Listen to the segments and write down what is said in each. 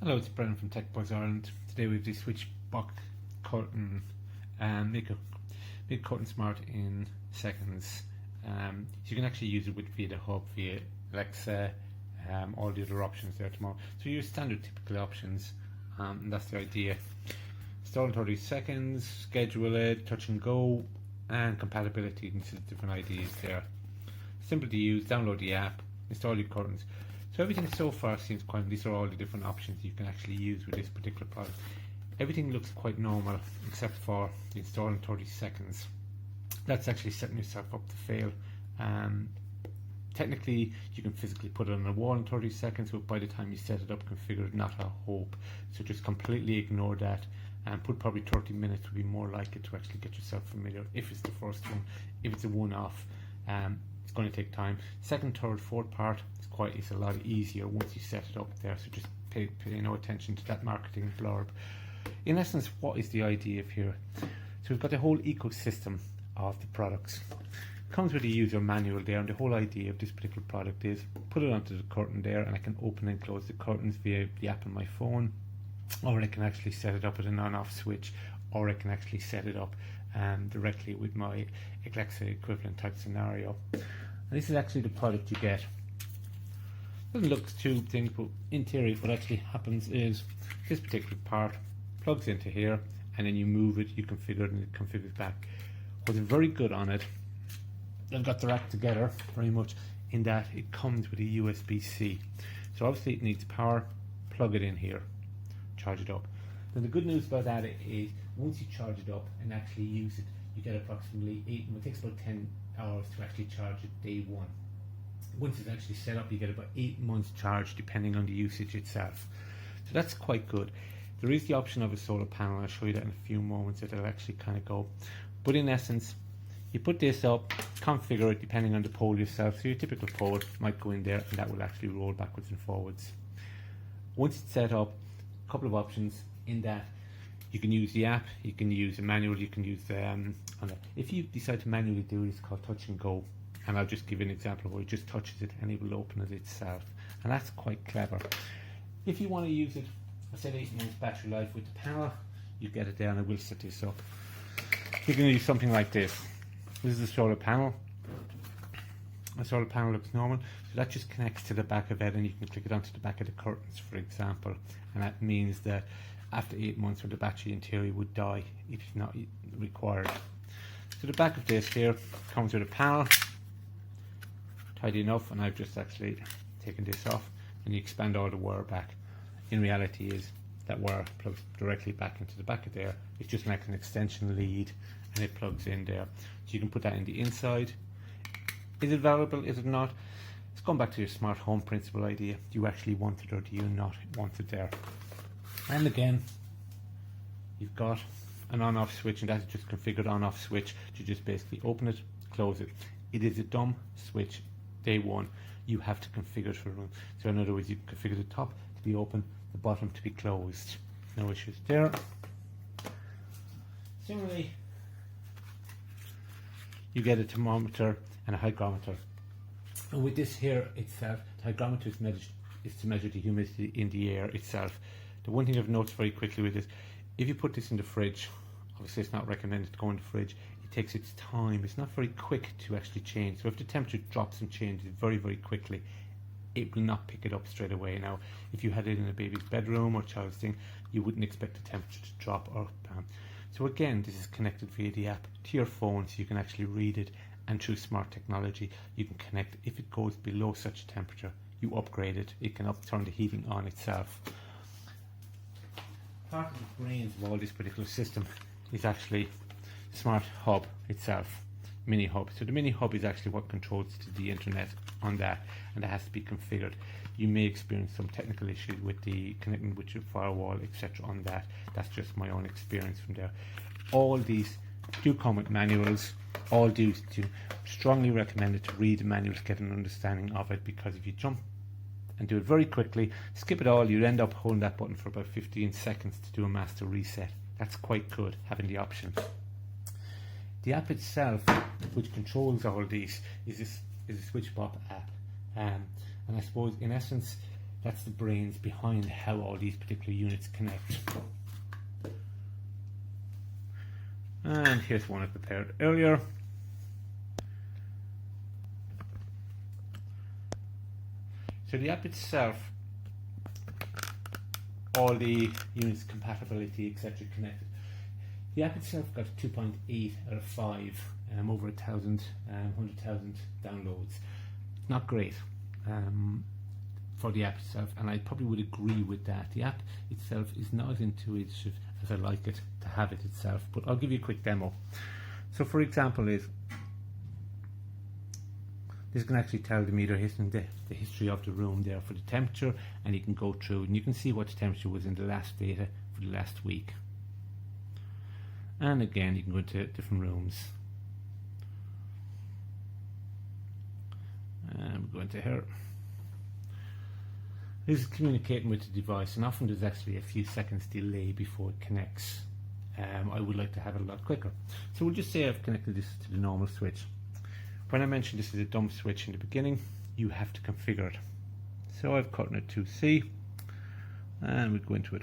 Hello, it's Brendan from techbuzzireland. Today we have the SwitchBot curtain and make a curtain smart in seconds. So you can actually use it via the hub, via Alexa, all the other options there tomorrow. So use standard typical options, and that's the idea. Install in 30 seconds, schedule it, touch and go, and compatibility into different ideas there. Simple to use, download the app, install your curtains. So everything so far seems quite, these are all the different options you can actually use with this particular product. Everything looks quite normal except for the install in 30 seconds. That's actually setting yourself up to fail. Technically you can physically put it on a wall in 30 seconds, but by the time you set it up, configured, not a hope. So just completely ignore that and put probably 30 minutes would be more likely to actually get yourself familiar if it's the first one. If it's a one-off, it's going to take time. Second, third, fourth part, it's a lot easier once you set it up there, so just pay no attention to that marketing blurb. In essence, what is the idea of here? So we've got the whole ecosystem of the products. It comes with a user manual there, and the whole idea of this particular product is put it onto the curtain there, and I can open and close the curtains via the app on my phone, or I can actually set it up with an on-off switch, or I can actually set it up directly with my Alexa equivalent type scenario. And this is actually the product you get. Doesn't look too things, but in theory what actually happens is this particular part plugs into here, and then you move it, you configure it, and it configures back. What's very good on it, they've got their act together very much in that it comes with a USB-C. So obviously it needs power, plug it in here, charge it up. Then the good news about that is once you charge it up and actually use it, you get approximately it takes about 10 hours to actually charge it day one. Once it's actually set up, you get about 8 months charge depending on the usage itself. So that's quite good. There is the option of a solar panel. I'll show you that in a few moments. It'll actually kind of go. But in essence, you put this up, configure it depending on the pole yourself. So your typical pole might go in there, and that will actually roll backwards and forwards. Once it's set up, a couple of options in that. You can use the app, you can use a manual, you can use if you decide to manually do it, it's called touch and go. And I'll just give you an example where it just touches it and it will open it itself, and that's quite clever. If you want to use it, I said 8 months battery life with the panel, you get it there, and I will set this up. You're going to use something like this. This is a solar panel. The solar panel looks normal, so that just connects to the back of it, and you can click it onto the back of the curtains, for example, and that means that after 8 months, where the battery in theory would die, it's not required. So the back of this here comes with a panel, tidy enough, and I've just actually taken this off, and you expand all the wire back. In reality is that wire plugs directly back into the back of there. It's just like an extension lead, and it plugs in there. So you can put that in the inside. Is it valuable? Is it not? It's going back to your smart home principle idea. Do you actually want it, or do you not want it there? And again, you've got an on-off switch, and that's just configured on-off switch to just basically open it, close it. It is a dumb switch. Day one, you have to configure it for the room. So in other words, you configure the top to be open, the bottom to be closed. No issues there. Similarly, you get a thermometer and a hygrometer. And with this here itself, the hygrometer is to measure the humidity in the air itself. The one thing I've noticed very quickly with this, if you put this in the fridge, obviously it's not recommended to go in the fridge, it takes its time. It's not very quick to actually change. So if the temperature drops and changes very, very quickly, it will not pick it up straight away. Now, if you had it in a baby's bedroom or child's thing, you wouldn't expect the temperature to drop or down. So again, this is connected via the app to your phone, so you can actually read it, and through smart technology, you can connect. If it goes below such a temperature, you upgrade it. It can turn the heating on itself. Part of the brains of all this particular system is actually the smart hub itself, mini hub. So the mini hub is actually what controls to the internet on that, and that has to be configured. You may experience some technical issues with the connecting with your firewall, etc. on that. That's just my own experience from there. All these do come with manuals. All do strongly recommend it to read the manuals, get an understanding of it, because if you jump and do it very quickly, skip it all, you end up holding that button for about 15 seconds to do a master reset. That's quite good, having the option. The app itself, which controls all these, is a SwitchBot app. And I suppose, in essence, That's the brains behind how all these particular units connect. And here's one I prepared earlier. So the app itself, all the units, compatibility, etc. connected. The app itself got 2.8 out of 5, over 100,000 downloads. Not great for the app itself, and I probably would agree with that. The app itself is not as intuitive as I like it to have it itself, but I'll give you a quick demo. So for example is, this can actually tell the meter the history of the room there for the temperature, and you can go through and you can see what the temperature was in the last data for the last week. And again, you can go into different rooms. And we go into here. This is communicating with the device, and often there's actually a few seconds delay before it connects. I would like to have it a lot quicker. So we'll just say I've connected this to the normal switch. When I mentioned this is a dumb switch in the beginning, you have to configure it. So I've cut it to C, and we'll go into it.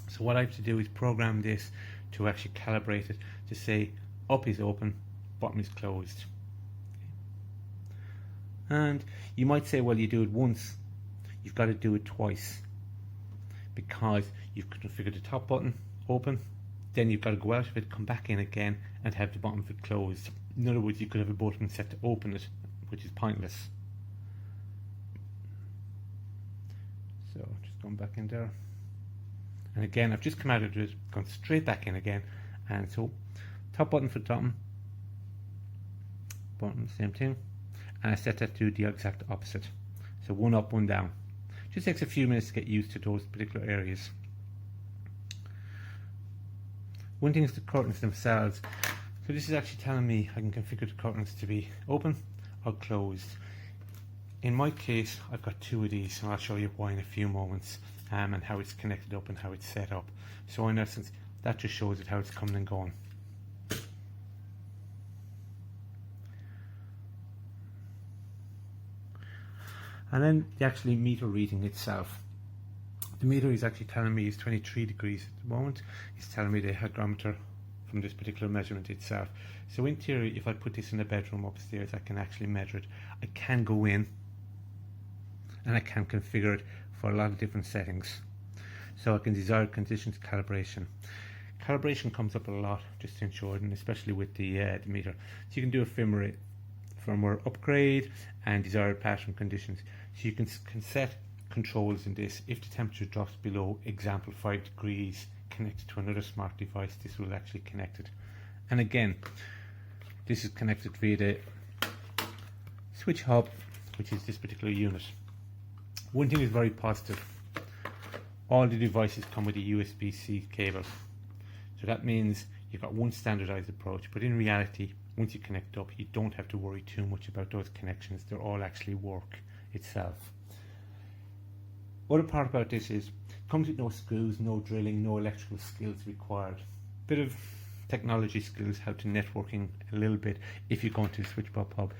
So what I have to do is program this to actually calibrate it to say up is open, bottom is closed. And you might say, well, you do it once. You've got to do it twice, because you've configured the top button open, then you've got to go out of it, come back in again, and have the bottom of it closed. In other words, you could have a button set to open it, which is pointless. So just going back in there, and again I've just come out of it, gone straight back in again, and so top button for bottom, bottom same thing, and I set that to the exact opposite. So one up, one down. Just takes a few minutes to get used to those particular areas. One thing is the curtains themselves. So this is actually telling me I can configure the curtains to be open or closed. In my case, I've got two of these, and I'll show you why in a few moments, and how it's connected up and how it's set up. So in essence, that just shows it how it's coming and going. And then the actually meter reading itself. The meter is actually telling me it's 23 degrees at the moment. It's telling me the hygrometer from this particular measurement itself. So in theory, if I put this in a bedroom upstairs, I can actually measure it. I can go in and I can configure it for a lot of different settings. So I can desired conditions calibration. Calibration comes up a lot just to ensure, and especially with the meter. So you can do a firmware upgrade and desired pattern conditions. So you can set controls in this. If the temperature drops below, example 5 degrees, connected to another smart device, this will actually connect it. And again, this is connected via the switch hub, which is this particular unit. One thing is very positive. All the devices come with a USB-C cable. So that means you've got one standardized approach, but in reality, once you connect up, you don't have to worry too much about those connections. They'll all actually work itself. Other part about this is, it comes with no screws, no drilling, no electrical skills required. Bit of technology skills, how to networking a little bit if you go into the SwitchBot hub.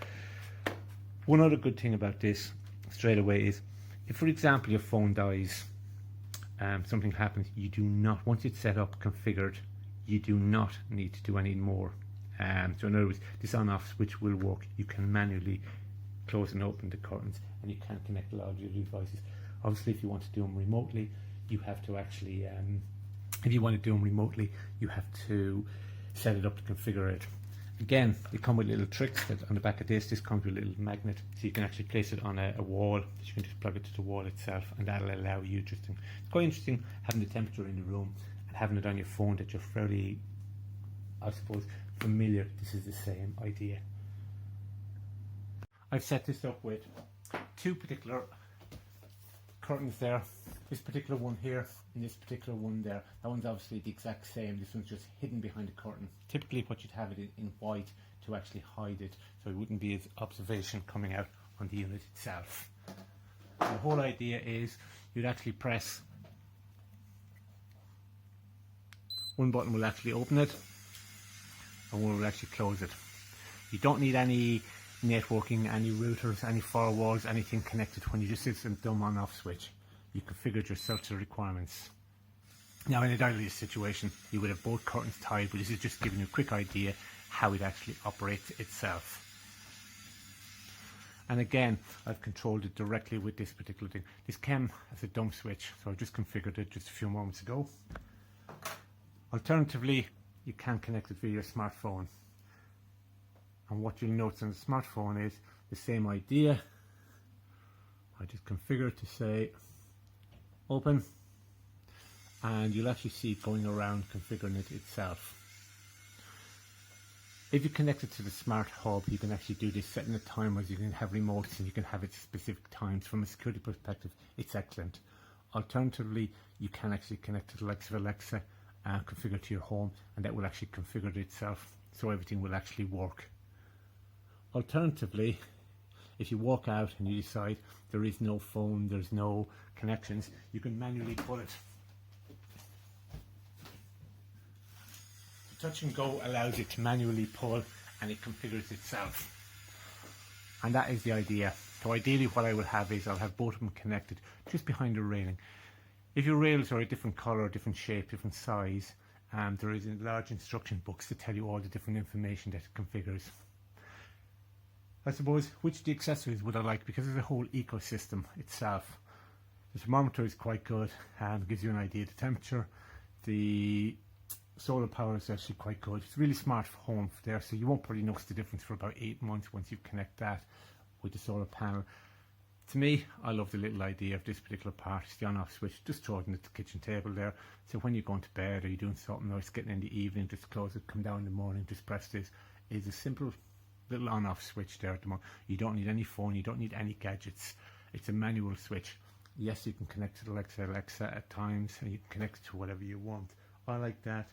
One other good thing about this straight away is, if for example your phone dies, something happens, you do not, once it's set up, configured, you do not need to do any more. So in other words, this on-off switch will work. You can manually close and open the curtains, and you can connect a lot of your devices. Obviously, if you want to do them remotely, you have to actually, if you want to do them remotely, you have to set it up to configure it. Again, they come with little tricks that on the back of this comes with a little magnet, so you can actually place it on a wall, that you can just plug it to the wall itself, and that'll allow you it's quite interesting having the temperature in the room and having it on your phone that you're fairly, I suppose, familiar. This is the same idea. I've set this up with two particular curtains there. This particular one here and this particular one there. That one's obviously the exact same. This one's just hidden behind the curtain. Typically what you'd have it in white to actually hide it, so it wouldn't be as observation coming out on the unit itself. The whole idea is you'd actually press one button, will actually open it, and one will actually close it. You don't need any networking, any routers, any firewalls, anything connected. When you just hit the dumb on off switch, you configure it yourself to the requirements. Now in a daily situation, you would have both curtains tied, but this is just giving you a quick idea how it actually operates itself. And again, I've controlled it directly with this particular thing. This came as a dumb switch, so I just configured it just a few moments ago. Alternatively, you can connect it via your smartphone. And what you'll notice on the smartphone is the same idea. I just configure it to say open, and you'll actually see it going around configuring it itself. If you connect it to the smart hub, you can actually do this, setting the timers. You can have remotes and you can have it specific times. From a security perspective, it's excellent. Alternatively, you can actually connect to the likes of Alexa and configure to your home, and that will actually configure it itself, so everything will actually work. Alternatively, if you walk out and you decide there is no phone, there's no connections, you can manually pull it. Touch and go allows it to manually pull, and it configures itself. And that is the idea. So ideally what I will have is I'll have both of them connected just behind the railing. If your rails are a different colour, different shape, different size, there is large instruction books to tell you all the different information that it configures. I suppose, which of the accessories would I like? Because there's a whole ecosystem itself. The thermometer is quite good and gives you an idea of the temperature. The solar power is actually quite good. It's really smart for home there, so you won't probably notice the difference for about 8 months once you connect that with the solar panel. To me, I love the little idea of this particular part. It's the on-off switch, just throw it on the kitchen table there. So when you're going to bed or you're doing something or it's getting in the evening, just close it, come down in the morning, just press this. It's a simple little on-off switch there at the moment. You don't need any phone, you don't need any gadgets. It's a manual switch. Yes, you can connect to the Alexa at times, and you can connect it to whatever you want. I like that.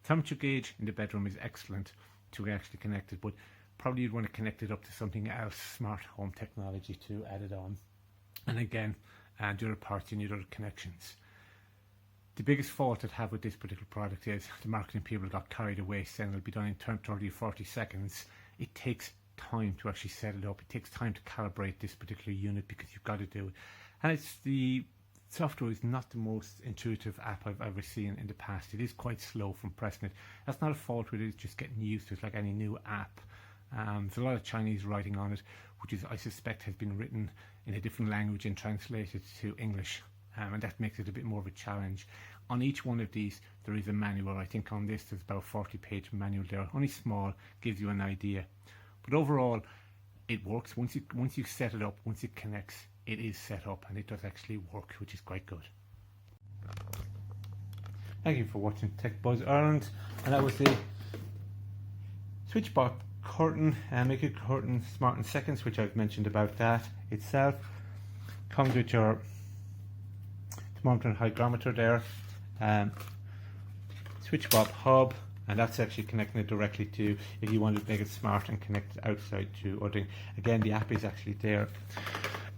Temperature gauge in the bedroom is excellent to actually connect it, but probably you'd want to connect it up to something else, smart home technology, to add it on. And again, the other parts, you need other connections. The biggest fault I'd have with this particular product is the marketing people got carried away saying it'll be done in 30 or 40 seconds. It takes time to actually set it up. It takes time to calibrate this particular unit because you've got to do it. And the software is not the most intuitive app I've ever seen in the past. It is quite slow from pressing it. That's not a fault with it, it's just getting used to it like any new app. There's a lot of Chinese writing on it, which is, I suspect, has been written in a different language and translated to English, and that makes it a bit more of a challenge. On each one of these there is a manual. I think on this there's about a 40-page manual there, only small, gives you an idea. But overall it works. Once you set it up, once it connects, it is set up and it does actually work, which is quite good. Thank you for watching Tech Buzz Ireland, and that was the SwitchBot curtain, make it curtain smart in seconds, which I've mentioned about that itself. Comes with your thermometer and hygrometer there, SwitchBot hub, and that's actually connecting it directly to, if you want to make it smart and connect it outside to other thing. Again, the app is actually there.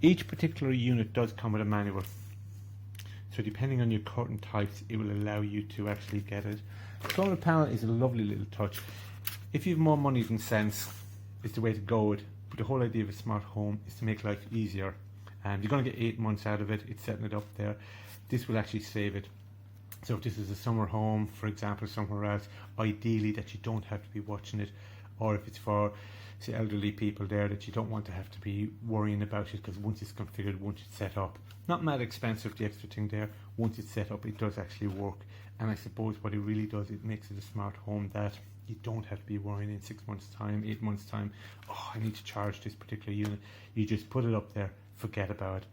Each particular unit does come with a manual, so depending on your curtain types it will allow you to actually get it. Solar panel is a lovely little touch. If you have more money than sense, it's the way to go with. But the whole idea of a smart home is to make life easier, and you're going to get 8 months out of it. It's setting it up there. This will actually save it. So if this is a summer home, for example, somewhere else, ideally that you don't have to be watching it, or if it's for, say, elderly people there, that you don't want to have to be worrying about it, because once it's configured, once it's set up, not mad expensive, the extra thing there, once it's set up, it does actually work. And I suppose what it really does, it makes it a smart home that you don't have to be worrying in 6 months time, 8 months time, oh, I need to charge this particular unit. You just put it up there, forget about it.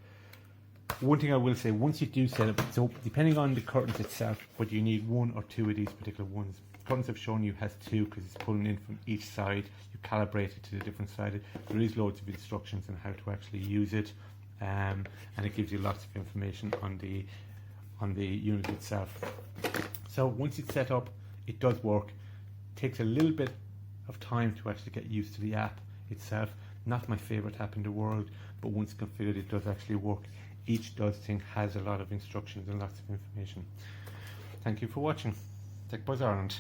One thing I will say, once you do set up, so depending on the curtains itself, but you need 1 or 2 of these particular ones. The curtains I've shown you has 2 because it's pulling in from each side. You calibrate it to the different side. There is loads of instructions on how to actually use it, and it gives you lots of information on the unit itself. So once it's set up, it does work. It takes a little bit of time to actually get used to the app itself. Not my favorite app in the world, but once configured, it does actually work. Each thing has a lot of instructions and lots of information. Thank you for watching. Tech Buzz Ireland.